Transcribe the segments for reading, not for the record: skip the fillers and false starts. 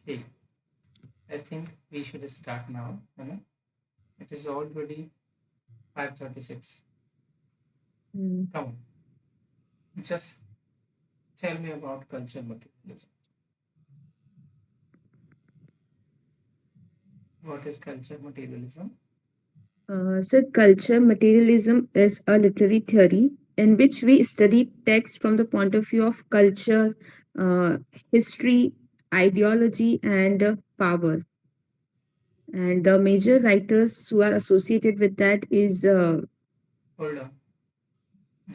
ठीक, I think we should start now, है ना? It is already 5:36. Hmm. Come on, just tell me about culture materialism. What is culture materialism? So, culture materialism is a literary theory in which we study text from the point of view of culture, uh, history, ideology, and power. And the major writers who are associated with that is Hold on,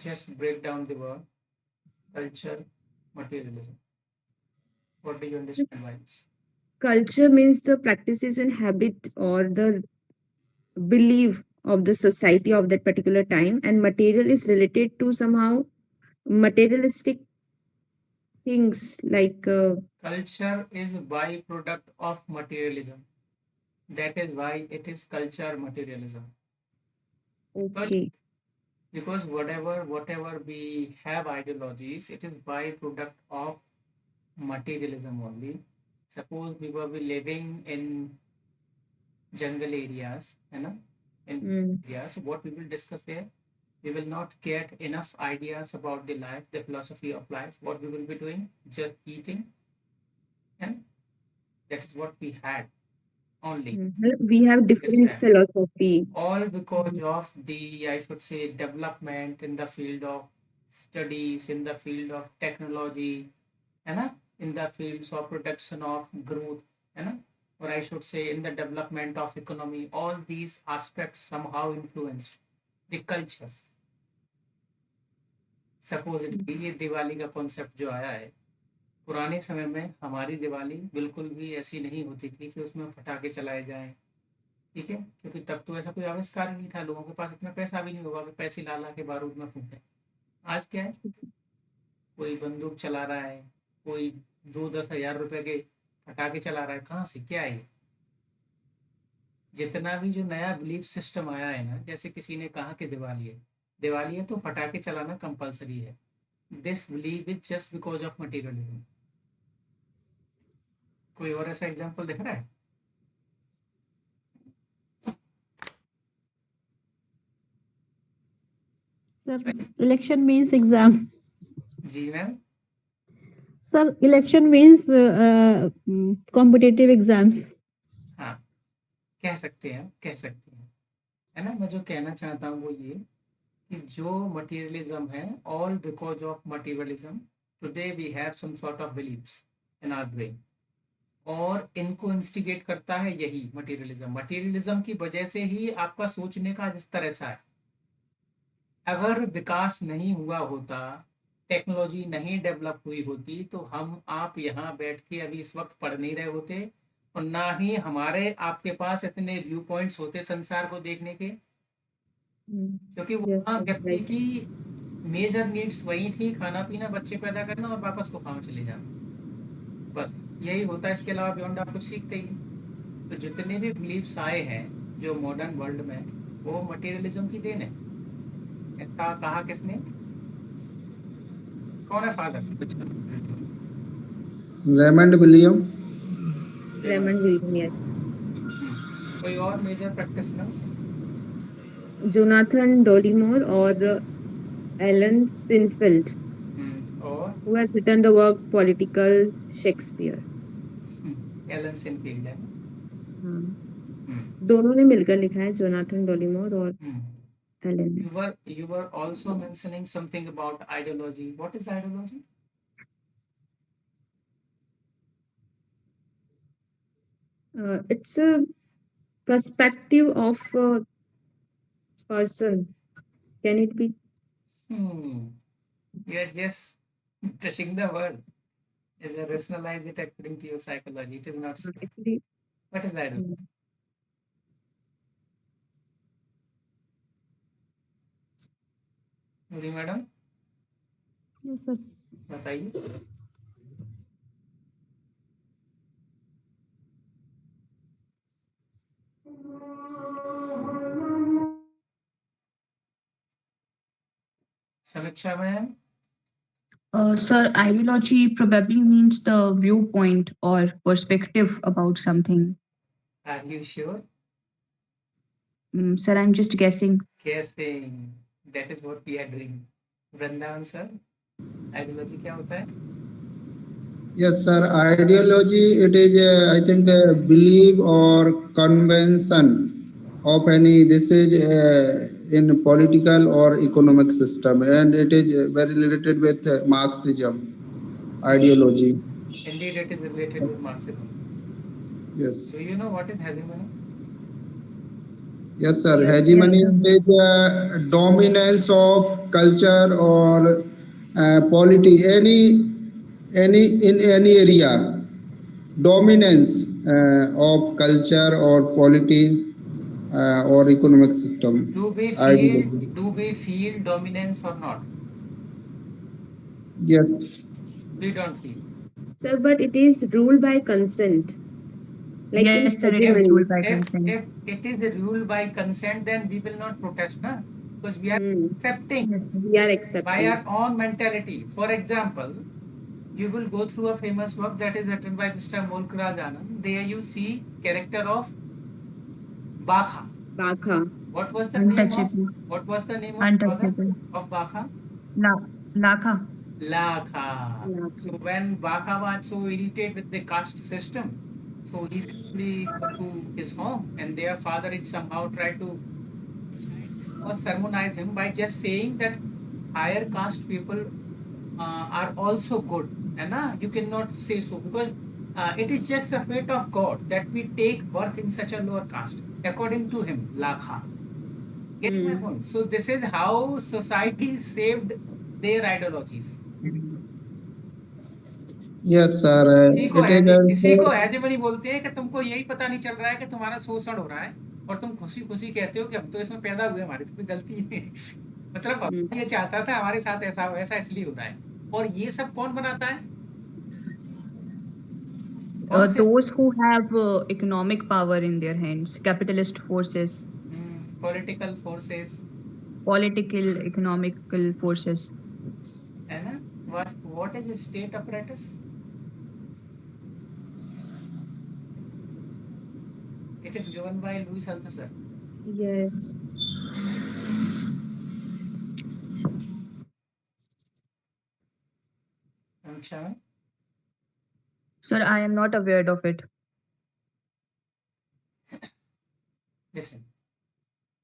just break down the word culture materialism. What do you understand by this? culture means the practices and habit or the belief of the society of that particular time, and material is related to somehow materialistic things like Culture is a byproduct of materialism. That is why it is culture materialism. Because okay. because whatever we have ideologies, it is byproduct of materialism only. Suppose we were living in jungle areas, you know, in Mm, areas. So what we will discuss there, we will not get enough ideas about the life, the philosophy of life. What we will be doing, just eating, and that is what we had only. mm. We have different Understand? philosophy. All because of the, I should say, development in the field of studies, in the field of technology, है ना, in the fields of production of growth, है ना, or I should say in the development of economy. All these aspects somehow influenced the cultures. Supposedly ये दिवाली का concept जो आया है, पुराने समय में हमारी दिवाली बिल्कुल भी ऐसी नहीं होती थी कि उसमें पटाखे चलाए जाएं। ठीक है, क्योंकि तब तो ऐसा कोई आविष्कार ही नहीं था, लोगों के पास इतना पैसा भी नहीं होगा कि पैसे ला ला के बारूद में फूकें। आज क्या है, कोई बंदूक चला रहा है, कोई 2-10 हज़ार रुपए के पटाखे चला रहा है, कहाँ से क्या है। जितना भी जो नया बिलीफ सिस्टम आया है ना, जैसे किसी ने कहा कि दिवाली है तो पटाखे चलाना कंपलसरी है। This believe is just because of materialism. कोई और ऐसा एग्जांपल दिख रहा है? Sir, election means exam. जी ma'am. Sir, election means competitive exams. हाँ, कह सकते हैं, कह सकते हैं, है ना। मैं जो कहना चाहता हूँ वो ये कि जो मटेरियलिज्म है, all because of materialism, today we have some sort of believes in our brain, और इनको इंस्टिगेट करता है यही मटेरियलिज्म। मटेरियलिज्म की वजह से ही आपका सोचने का जिस तरह सा है। अगर विकास नहीं हुआ होता, टेक्नोलॉजी नहीं डेवलप हुई होती, तो हम आप यहाँ बैठ के अभी इस वक्त पढ़ नहीं रहे होते, और ना ही हमारे आपके पास इतने व्यू पॉइंट्स होते संसार को देखने के। Mm. क्योंकि Yes, वहाँ that's व्यक्ति right. की मेजर नीड्स वही थी, खाना पीना, बच्चे पैदा करना और वापस गुफा में चले जाना। बस यही होता है, इसके अलावा बियॉन्ड आप कुछ सीखते ही नहीं। तो जितने भी बिलीव्स आए हैं जो मॉडर्न वर्ल्ड में, वो मटेरियलिज्म की देन है। ऐसा कहा किसने? कौन है father? Raymond William. Raymond William, yes. कोई और major practitioners? Jonathan Dollimore or Alan Sinfield, और who has written the work Political Shakespeare. Alan Sinfield है। हाँ, हम्म, दोनों ने मिलकर लिखा है, जोनाथन डॉलीमोर और हम्म। एलन ने। You were also mentioning something about ideology. What is ideology? It's a perspective of a person. Can it be? Hmm. You are just touching the word. Is a rationalize it according to your psychology. It is not so. Actually, What is ideology? जी madam, Yes, sir. बताइए। Samiksha ma'am. Sir, ideology probably means the viewpoint or perspective about something. Are you sure? Sir, I'm just guessing. Guessing. That is what we are doing. Vrindavan sir, ideology क्या होता है? Yes, sir. Ideology, it is, I think, a belief or convention of any. This is in political or economic system, and it is very related with Marxism ideology. Indeed, it is related with Marxism. Yes. Do you know what is hegemony? Yes, sir. Yes, Hegemony Yes, sir. is dominance of culture or polity, any in any area. Dominance of culture or polity or economic system. Ideology. Do we feel dominance or not? Yes. We don't feel. sir, but it is ruled by consent, like in Yes, sir, it is hegemony. ruled by consent. If it is a rule by consent, then we will not protest, na? Because we are Hmm. accepting Yes, sir. We are by accepting. our own mentality. For example, you will go through a famous work that is written by Mr. Mulkraj Anand. There you see character of Bakha. Baka. What was the name of Untouchable. father Untouchable. of Bakha? La Laka. Lakha. Laka. So when Bakha was so irritated with the caste system, so he simply go to his home, and their father is somehow tried to sermonize him by just saying that higher caste people are also good, and you cannot say so because it is just the fate of God that we take birth in such a lower caste, according to him, Lakha. Getting my Hmm. point? So this is how society saved their ideologies. Yes, sir. It is इसी को also. Hegemony बोलते हैं कि तुमको यही पता नहीं चल रहा है कि तुम्हारा शोषण हो रहा है और तुम खुशी खुशी कहते हो कि हम तो इसमें पैदा हुए, हमारी तो कोई गलती नहीं है। मतलब Hmm. भगवान ये चाहता था हमारे साथ ऐसा हो, ऐसा इसलिए हो रहा है। और ये सब कौन बनाता है? कौन से Those who have economic power in their hands, capitalist forces, political forces, political, economical forces. है ना? What is a state apparatus? It is given by Louis Althusser. Yes. Shaman? Sir, I am not aware of it. Listen.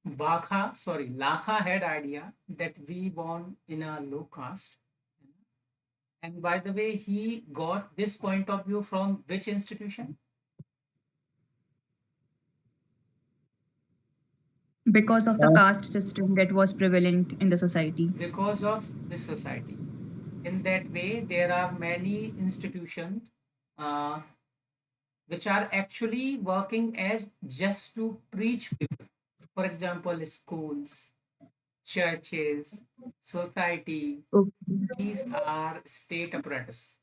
Lakha had idea that we born in a low caste. And by the way, he got this point of view from which institution? Because of the caste system that was prevalent in the society. Because of this society. In that way, there are many institutions uh, which are actually working as just to preach people. For example, schools, churches, society, Okay. these are state apparatus.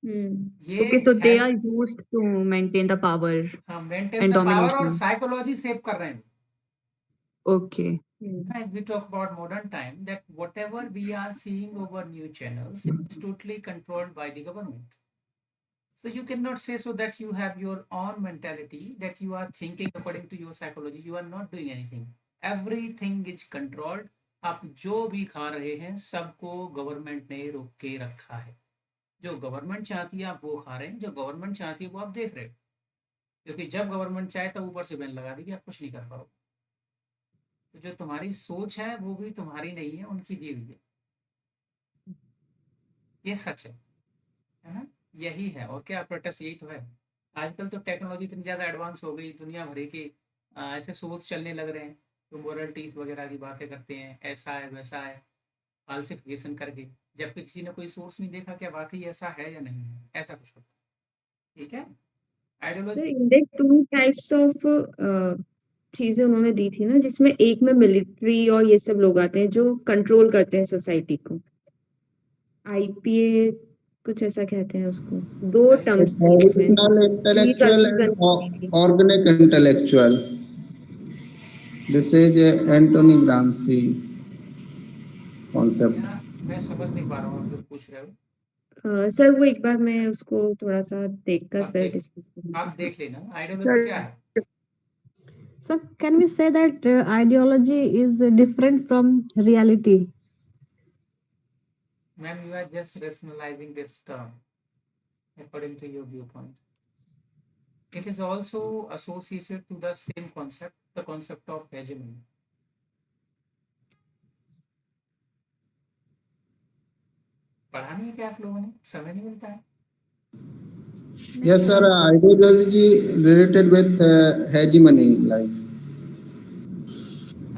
Hmm. ये Okay, so they help are used to maintain the power maintain and the power और domination. psychology save कर रहे हैं। Okay. Hmm. If we talk about modern time, that whatever we are seeing over news channels is totally controlled by the government. So you cannot say so that you have your own mentality, that you are thinking according to your psychology. You are not doing anything. Everything is controlled. आप जो भी खा रहे हैं सबको government ने रोक के रखा है। जो गवर्नमेंट चाहती है आप वो खा रहे हैं, जो गवर्नमेंट चाहती है वो आप देख रहे हो, क्योंकि जब गवर्नमेंट चाहे तब ऊपर से बैन लगा देगी, आप कुछ नहीं कर पाओगे। तो जो तुम्हारी सोच है वो भी तुम्हारी नहीं है, उनकी दी हुई है। ये सच है ना? यही है और क्या प्रोटेस्ट यही तो है। आजकल तो टेक्नोलॉजी इतनी ज़्यादा एडवांस हो गई, दुनिया भर के ऐसे सोर्स चलने लग रहे हैं तो मॉरलिटीज़ वगैरह की बातें करते हैं, ऐसा है वैसा है, फाल्सिफिकेशन करके, जबकि किसी ने कोई सोर्स नहीं देखा क्या वाकई ऐसा है या नहीं है, ऐसा कुछ होता है। ठीक है? Sir ideology index two types of चीजें उन्होंने दी थी ना, जिसमें एक में मिलिट्री और ये सब लोग आते हैं जो कंट्रोल करते हैं सोसाइटी को। आईपीए कुछ ऐसा कहते हैं उसको। दो टर्म्स थी इसमें। Original intellectual and organic intellectual. This is Anthony Gramsci concept. मैं समझ नहीं पा रहा हूँ आप जो पूछ रहे हो। सर वो एक बार मैं उसको थोड़ा सा देखकर आप फिर देख डिस्कस करूँगी। आप देख लेना आइडियोलॉजी क्या है। Sir, can we say that ideology is different from reality? Ma'am, you are just rationalizing this term according to your viewpoint. It is also associated to the same concept, the concept of hegemony. पढ़ा नहीं है क्या आप लोगों ने? समय नहीं मिलता है? Yes, sir. Ideology related with hegemony, like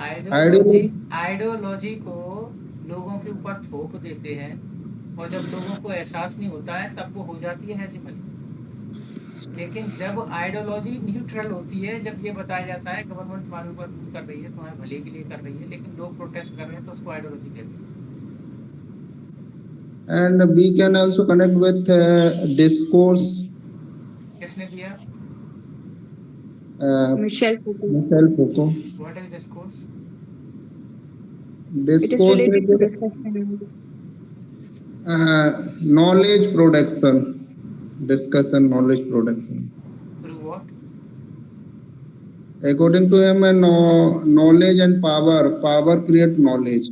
ideology ideology. Ideology को लोगों के ऊपर थोप देते हैं और जब लोगों को एहसास नहीं होता है तब वो हो जाती है हेजिमनी। लेकिन जब आइडियोलॉजी न्यूट्रल होती है, जब ये बताया जाता है गवर्नमेंट तुम्हारे ऊपर रूल कर रही है, तुम्हारे भले के लिए कर रही है, लेकिन लोग प्रोटेस्ट कर रहे हैं, तो उसको आइडियोलॉजी कहते हैं। And we can also connect with discourse. किसने दिया? Michelle Foucault. Michel Foucault. What is discourse? It is Discourse related to is discussion. knowledge production, discussion, knowledge production. Through what? According to him, knowledge and power create knowledge,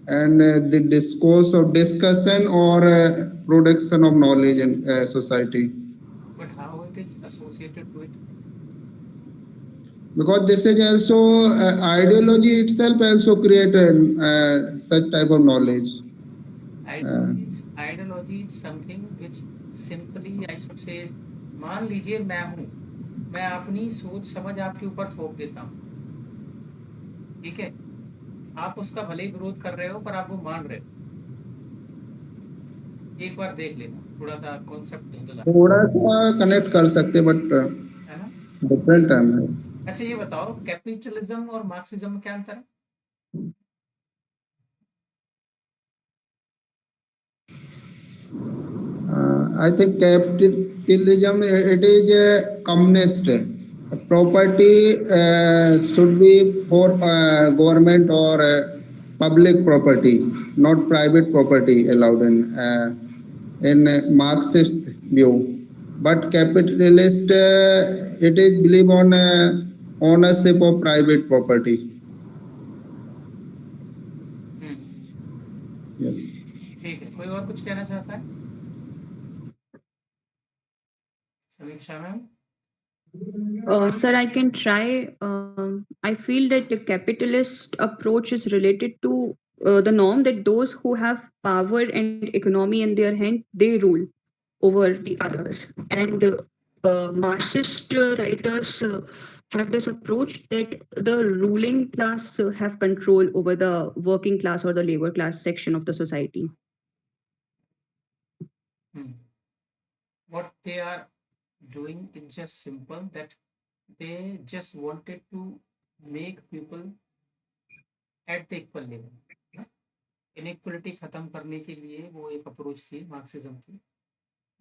and the discourse of discussion or production of knowledge in society. But how it is associated to it? Because this is also ideology itself also create such type of knowledge. Ideology is something which simply I should say, मान लीजिए मैं अपनी सोच समझ आपके ऊपर थोप देता हूँ, ठीक है? आप उसका भले ही विरोध कर रहे हो पर आप वो मान रहे हो। एक बार देख लेना, थोड़ा सा कॉन्सेप्ट धुंधला थोड़ा सा कनेक्ट कर सकते बट है ना। डिफरेंट टाइम है. अच्छा ये बताओ, कैपिटलिज्म और मार्क्सिज्म में क्या अंतर है? I think capitalism it is a communist. Property should be for government or public property, not private property allowed in Marxist view. But capitalist it is believe on ownership of private property. Yes. ठीक है, कोई और कुछ कहना चाहता है? समीक्षा ma'am. Sir, I can try. I feel that the capitalist approach is related to the norm that those who have power and economy in their hand, they rule over the others. And Marxist writers have this approach that the ruling class have control over the working class or the labor class section of the society. What they are doing is just simple, that they just wanted to make people at the equal level. Inequality खत्म करने के लिए वो एक approach थी Marxism की,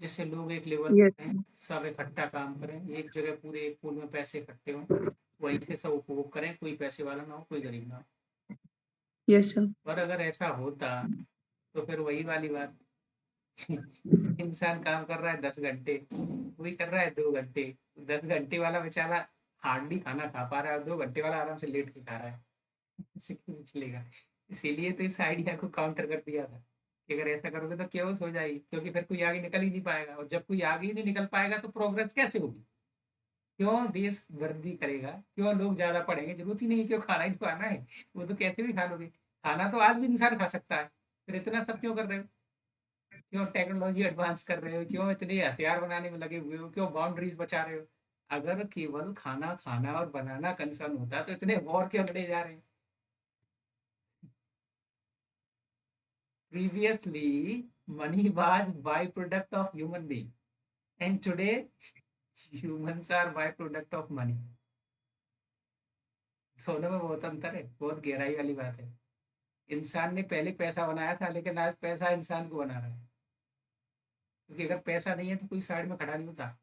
जिससे लोग एक लेवल Yes. पे रहें, सब इकट्ठा काम करें, एक जगह पूरे एक पूल में पैसे इकट्ठे हों, वहीं से सब उपभोग करें, कोई पैसे वाला ना हो, कोई गरीब ना हो। Yes, sir. पर अगर ऐसा होता तो फिर वही वाली बात, इंसान काम कर रहा है 10 घंटे, कोई कर रहा है 2 घंटे, 10 घंटे वाला बेचारा हार्डली खाना खा पा रहा है, 2 घंटे वाला आराम से लेट के खा रहा है, इससे क्यों चलेगा? इसीलिए तो इस आइडिया को काउंटर कर दिया था कि अगर ऐसा करोगे तो केओस हो जाएगी, क्योंकि फिर कोई आगे निकल ही नहीं पाएगा, और जब कोई आगे ही नहीं निकल पाएगा तो प्रोग्रेस कैसे होगी? क्यों देश वृद्धि करेगा? क्यों लोग ज्यादा पढ़ेंगे? जरूरत ही नहीं है, क्यों खाना ही तो खाना है, वो तो कैसे भी खा लोगे, खाना तो आज भी इंसान खा सकता है, फिर इतना सब क्यों कर रहे हो? क्यों टेक्नोलॉजी एडवांस कर रहे हो? क्यों इतने हथियार बनाने में लगे हुए हो? क्यों बाउंड्रीज बचा रहे हो? अगर केवल खाना खाना और बनाना कंसर्न होता तो इतने वॉर क्यों लड़े जा रहे हैं? Previously, money was byproduct of human being, and today humans are byproduct of money. दोनों में बहुत अंतर है, बहुत गहराई वाली बात है। इंसान ने पहले पैसा बनाया था, लेकिन आज पैसा इंसान को बना रहा है, क्योंकि अगर पैसा नहीं है तो कोई साइड में खड़ा नहीं होता।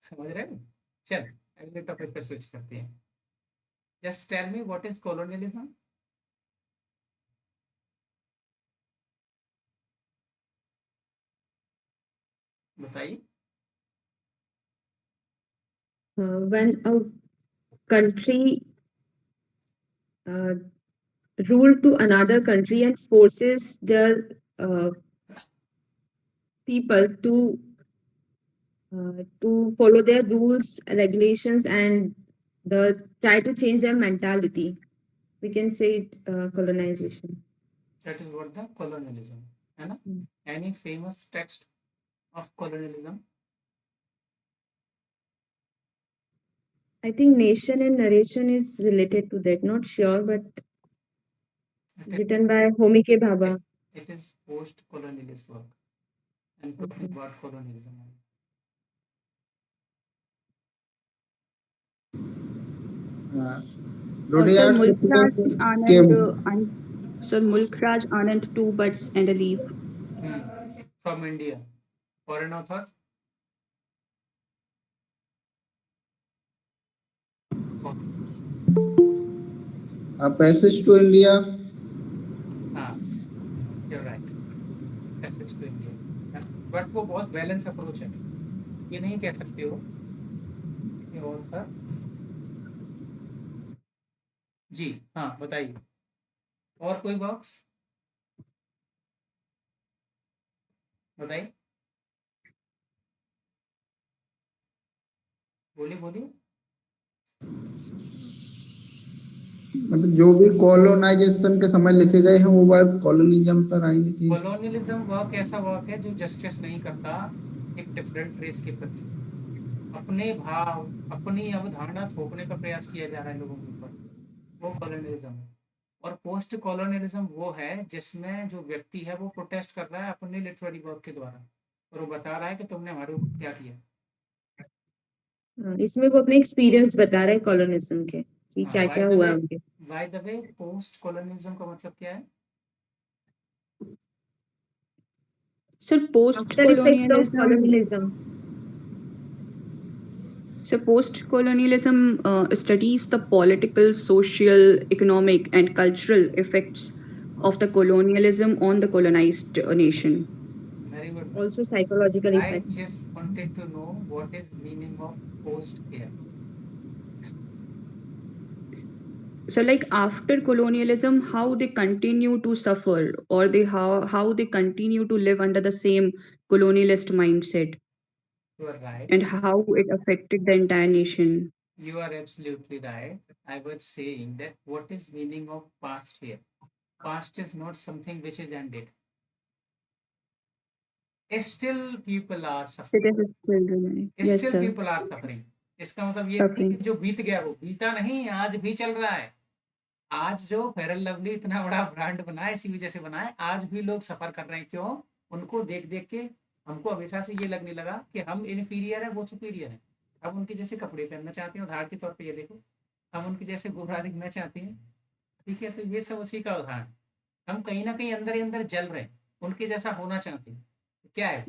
समझ रहे हो? चल अगले टॉपिक पे स्विच करते हैं। Just tell me what is colonialism? बताइए। When a country rule to another country and forces their people to follow their rules, regulations, and try to change their mentality. We can say it colonization. That is what the colonialism, है ना? Hmm. Any famous text of colonialism? I think nation and narration is related to that. Not sure, but It is, written by Homi K. Bhabha. it is post-colonialist work. I'm talking Okay. about colonialism. Rudyard Sir Kipling Mulkraj Anand, came. Sir Mulkraj Anand, Two Buds and a Leaf. From India. Foreign authors? A Passage to India. हाँ, you're right. Passage to India. But वो बहुत balance approach है, ये नहीं कह सकते हो कि ऑथर। जी हाँ, बताइए। और कोई बॉक्स बताइए, बोलिए बोलिए। मतलब जो भी कॉलोनाइजेशन के समय लिखे गए हैं वो वर्क कॉलोनिज्म पर आएंगे कि कॉलोनियलिज्म वर्क ऐसा वर्क है जो जस्टिस नहीं करता एक डिफरेंट रेस के प्रति, अपने भाव अपनी अवधारणा थोपने का प्रयास किया जा रहा है लोगों के ऊपर, वो कॉलोनियलिज्म है। और पोस्ट कॉलोनियलिज्म वो है जिसमें जो व्यक्ति है वो प्रोटेस्ट कर रहा है अपने लिटरेरी वर्क के द्वारा, और वो बता रहा है कि तुमने हमारे ऊपर क्या किया। इसमें वो अपने एक्सपीरियंस बता रहे हैं कॉलोनिज्म के कि क्या क्या हुआ है उनके। Bye the way, post colonialism का मतलब क्या है? Sir, After effect of colonialism. post-colonialism studies the political, social, economic, and cultural effects of the colonialism on the colonized nation. Very good. Also psychological I effect. just wanted to know what is meaning of post here. So, like after colonialism, how they continue to suffer, or how they continue to live under the same colonialist mindset, You are right. and how it affected the entire nation. You are absolutely right. I was saying that what is meaning of past here? Past is not something which is ended. Still people are suffering. It is still remaining. Yes, Still sir. people are suffering. इसका मतलब ये नहीं Suffering. कि जो बीत गया वो बीता नहीं, आज भी चल रहा है। आज जो फेयर एंड लवली इतना बड़ा ब्रांड बना है, इसी वजह से बना है, आज भी लोग सफर कर रहे हैं। क्यों? उनको देख देख के हमको हमेशा से ये लगने लगा कि हम इन्फीरियर है, वो सुपीरियर है। हम उनके जैसे कपड़े पहनना चाहते हैं, उदाहरण के तौर पे ये देखो, हम उनके जैसे गोरा दिखना चाहते हैं। ठीक है, तो ये सब उसी का उदाहरण। हम कहीं ना कहीं अंदर ही अंदर जल रहे हैं, उनके जैसा होना चाहते हैं। क्या है?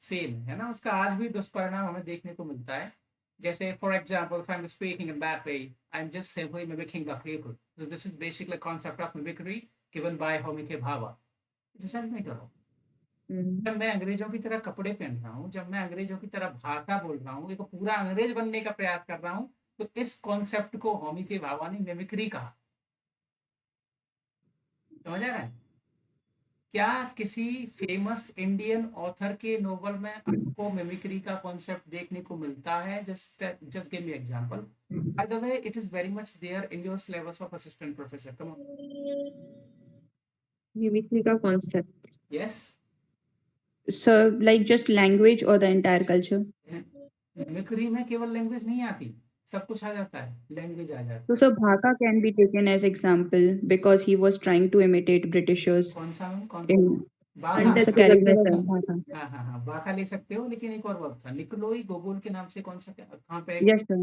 सेम है ना, उसका आज भी दुष्परिणाम हमें देखने को मिलता है। जैसे for example, if I'm speaking in that way, I'm just simply mimicking the people. So this is basically a concept of mimicry given by Homi K. Bhabha. It doesn't matter. जब मैं अंग्रेजों की तरह कपड़े पहन रहा हूँ, जब मैं अंग्रेजों की तरह भाषा बोल रहा हूँ, एक पूरा अंग्रेज बनने का प्रयास कर रहा हूँ, तो इस कॉन्सेप्ट को होमी के भाभा ने मिमिक्री कहा। समझ आ रहा है? क्या किसी फेमस इंडियन ऑथर के नोवेल में आपको मिमिक्री का कॉन्सेप्ट देखने को मिलता है? Just give me example. By the way, it is very much there in your syllabus of assistant professor. Come on. Mimicry का concept. Yes. So, like just language or the entire culture? Mimicry में केवल language नहीं आती, सब कुछ आ जाता है, language आ जाती है। So, sir, Bhaka can be taken as example because he was trying to imitate Britishers कौन सा in Wagah? so Untouchable character of nation. Bhaka. हाँ हाँ हाँ, बाघा ले सकते हो, लेकिन एक और वर्ड था निकोलोई गोगोल के नाम से, कौन सा, कहाँ पे? Yes, sir.